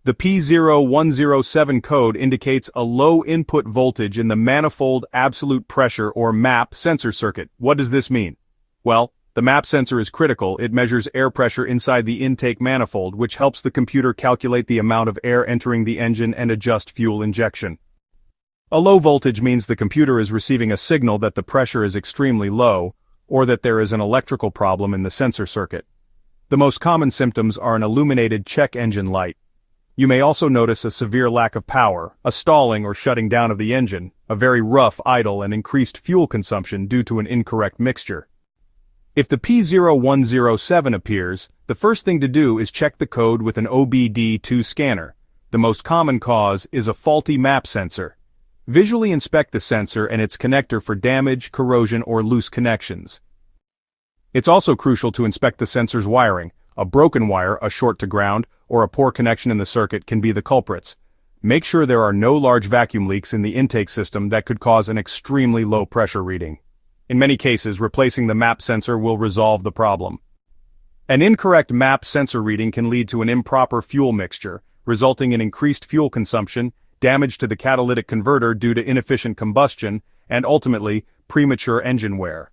The P0107 code indicates a low input voltage in the manifold absolute pressure or MAP sensor circuit. What does this mean? Well, the MAP sensor is critical. It measures air pressure inside the intake manifold, which helps the computer calculate the amount of air entering the engine and adjust fuel injection. A low voltage means the computer is receiving a signal that the pressure is extremely low, or that there is an electrical problem in the sensor circuit. The most common symptoms are an illuminated check engine light. You may also notice a severe lack of power, a stalling or shutting down of the engine, a very rough idle and increased fuel consumption due to an incorrect mixture. If the P0107 appears, the first thing to do is check the code with an OBD2 scanner. The most common cause is a faulty MAP sensor. Visually inspect the sensor and its connector for damage, corrosion, or loose connections. It's also crucial to inspect the sensor's wiring. A broken wire, a short to ground, or a poor connection in the circuit can be the culprits. Make sure there are no large vacuum leaks in the intake system that could cause an extremely low pressure reading. In many cases, replacing the MAP sensor will resolve the problem. An incorrect MAP sensor reading can lead to an improper fuel mixture, resulting in increased fuel consumption, damage to the catalytic converter due to inefficient combustion, and ultimately, premature engine wear.